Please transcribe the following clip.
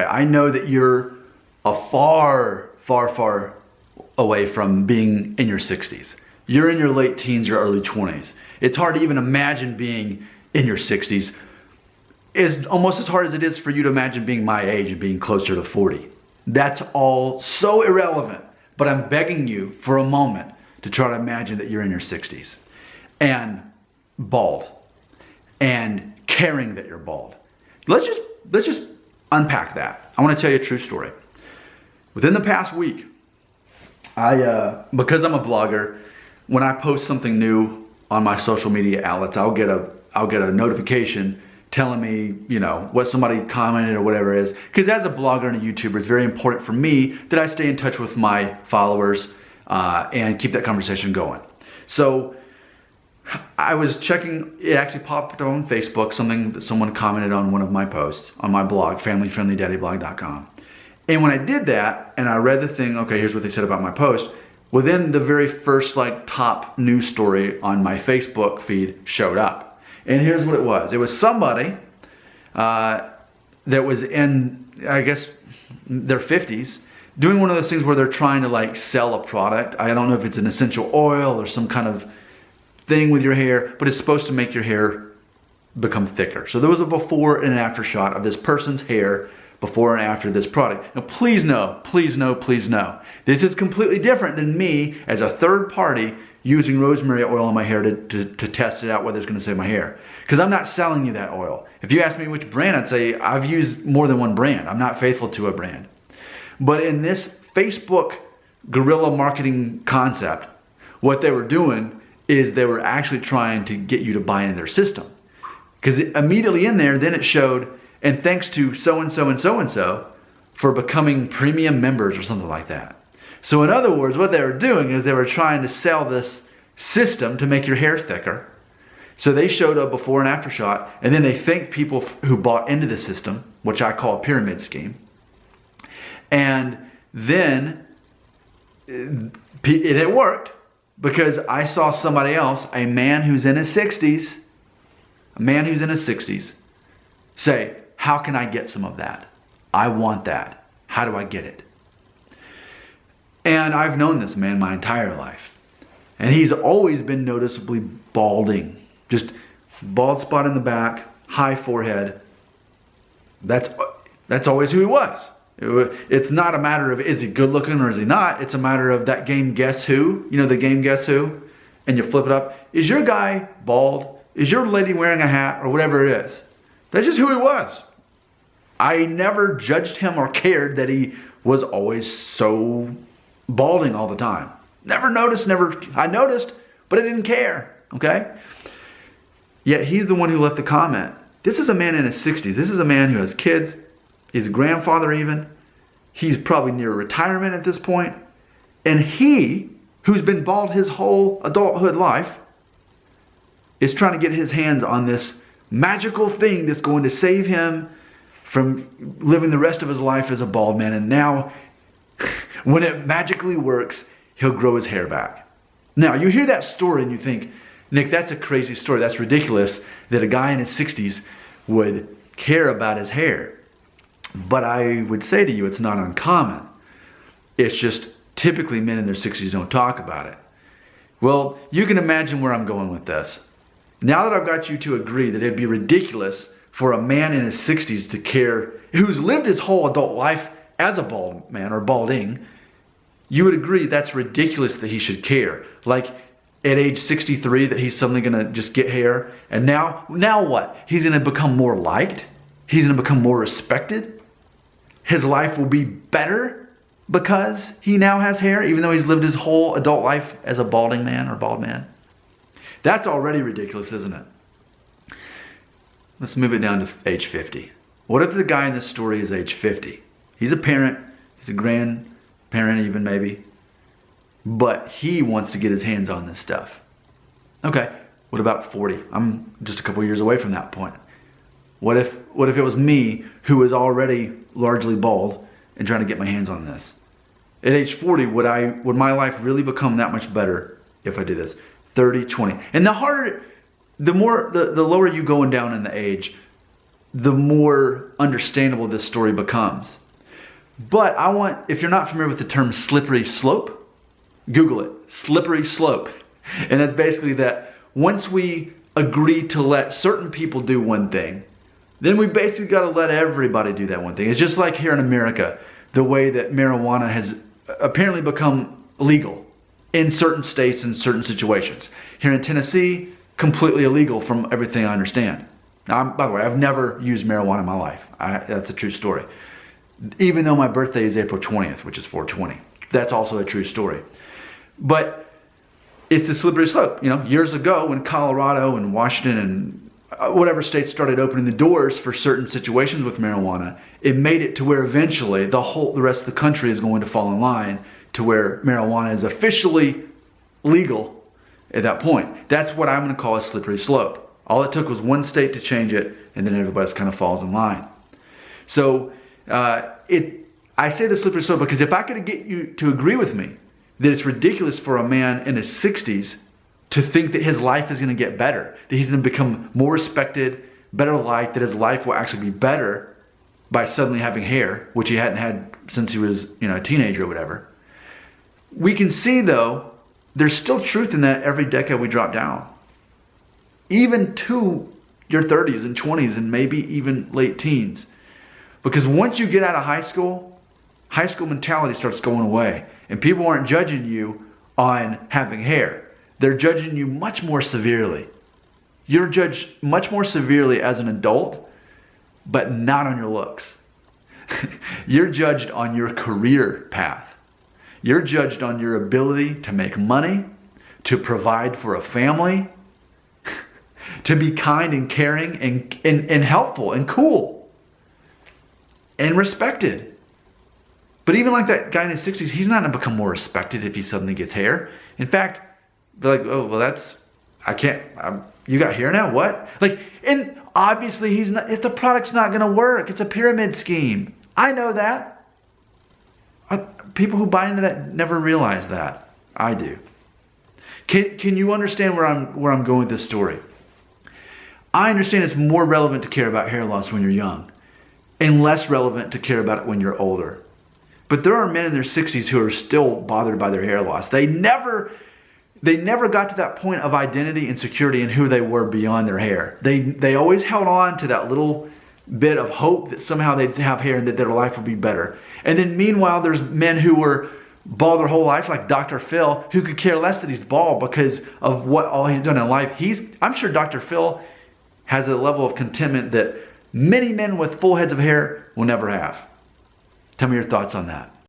Okay, I know that you're a far, far, far away from being in your 60s. You're in your late teens or early 20s. It's hard to even imagine being in your 60s. It's almost as hard as it is for you to imagine being my age and being closer to 40. That's all so irrelevant, but I'm begging you for a moment to try to imagine that you're in your 60s and bald and caring that you're bald. Let's just unpack that. I want to tell you a true story. Within the past week, because I'm a blogger, when I post something new on my social media outlets, I'll get a notification telling me, you know, what somebody commented or whatever it is. Because as a blogger and a YouTuber, it's very important for me that I stay in touch with my followers and keep that conversation going. So I was checking, it actually popped up on Facebook, something that someone commented on one of my posts on my blog, familyfriendlydaddyblog.com. And when I did that and I read the thing, okay, here's what they said about my post, within the very first top news story on my Facebook feed showed up. And here's what it was. It was somebody that was in, I guess, their 50s, doing one of those things where they're trying to sell a product. I don't know if it's an essential oil or some kind of thing with your hair, but it's supposed to make your hair become thicker. So there was a before and an after shot of this person's hair before and after this product. Now please know, please know, please know, this is completely different than me as a third party using rosemary oil on my hair to test it out whether it's going to save my hair. Because I'm not selling you that oil. If you ask me which brand, I'd say I've used more than one brand. I'm not faithful to a brand. But in this Facebook guerrilla marketing concept, what they were doing is they were actually trying to get you to buy into their system. Because immediately in there, then it showed, and thanks to so-and-so and so-and-so for becoming premium members or something like that. So in other words, what they were doing is they were trying to sell this system to make your hair thicker. So they showed a before and after shot, and then they thanked people who bought into the system, which I call a pyramid scheme. And then it worked because I saw somebody else, a man who's in his 60s, say, how can I get some of that? I want that. How do I get it? And I've known this man my entire life. And he's always been noticeably balding. Just bald spot in the back, high forehead. That's always who he was. It's not a matter of is he good looking or is he not. It's a matter of that game Guess Who. You know the game Guess Who? And you flip it up. Is your guy bald? Is your lady wearing a hat or whatever it is? That's just who he was. I never judged him or cared that he was always so balding all the time. I noticed, but I didn't care, okay? Yet he's the one who left the comment. This is a man in his 60s. This is a man who has kids. He's a grandfather even. He's probably near retirement at this point. And he, who's been bald his whole adulthood life, is trying to get his hands on this magical thing that's going to save him from living the rest of his life as a bald man. And now, when it magically works, he'll grow his hair back. Now, you hear that story and you think, Nick, that's a crazy story. That's ridiculous that a guy in his 60s would care about his hair. But I would say to you, it's not uncommon. It's just typically men in their 60s don't talk about it. Well, you can imagine where I'm going with this. Now that I've got you to agree that it'd be ridiculous for a man in his 60s to care, who's lived his whole adult life as a bald man or balding, you would agree that's ridiculous that he should care. Like at age 63 that he's suddenly going to just get hair. And now what? He's going to become more liked? He's going to become more respected? His life will be better because he now has hair, even though he's lived his whole adult life as a balding man or bald man? That's already ridiculous, isn't it? Let's move it down to age 50. What if the guy in this story is age 50? He's a parent, he's a grandparent even maybe, but he wants to get his hands on this stuff. Okay, what about 40? I'm just a couple years away from that point. What if it was me who was already largely bald and trying to get my hands on this? At age 40, would my life really become that much better if I did this? 30, 20. And the lower you going down in the age, the more understandable this story becomes. But if you're not familiar with the term slippery slope, Google it, slippery slope. And that's basically that once we agree to let certain people do one thing, then we basically got to let everybody do that one thing. It's just like here in America, the way that marijuana has apparently become legal in certain states and certain situations. Here in Tennessee, completely illegal from everything I understand. Now, by the way, I've never used marijuana in my life. That's a true story. Even though my birthday is April 20th, which is 420. That's also a true story. But it's the slippery slope. Years ago when Colorado and Washington and whatever states started opening the doors for certain situations with marijuana, it made it to where eventually the rest of the country is going to fall in line to where marijuana is officially legal at that point. That's what I'm going to call a slippery slope. All it took was one state to change it, and then everybody else kind of falls in line. So I say the slippery slope because if I could get you to agree with me that it's ridiculous for a man in his 60s to think that his life is going to get better, that he's going to become more respected, better liked, that his life will actually be better by suddenly having hair, which he hadn't had since he was a teenager or whatever. We can see, though, there's still truth in that every decade we drop down. Even to your 30s and 20s and maybe even late teens. Because once you get out of high school mentality starts going away. And people aren't judging you on having hair. They're judging you much more severely. You're judged much more severely as an adult, but not on your looks. You're judged on your career path. You're judged on your ability to make money, to provide for a family, to be kind and caring and helpful and cool and respected. But even like that guy in his 60s, he's not going to become more respected if he suddenly gets hair. In fact, they're like, oh, well, you got hair now? What? And obviously if the product's not going to work, it's a pyramid scheme. I know that. People who buy into that never realize that. I do. Can you understand where I'm going with this story? I understand it's more relevant to care about hair loss when you're young and less relevant to care about it when you're older. But there are men in their 60s who are still bothered by their hair loss. They never got to that point of identity and security in who they were beyond their hair. They always held on to that little bit of hope that somehow they'd have hair and that their life would be better. And then meanwhile, there's men who were bald their whole life, like Dr. Phil, who could care less that he's bald because of what all he's done in life. I'm sure Dr. Phil has a level of contentment that many men with full heads of hair will never have. Tell me your thoughts on that.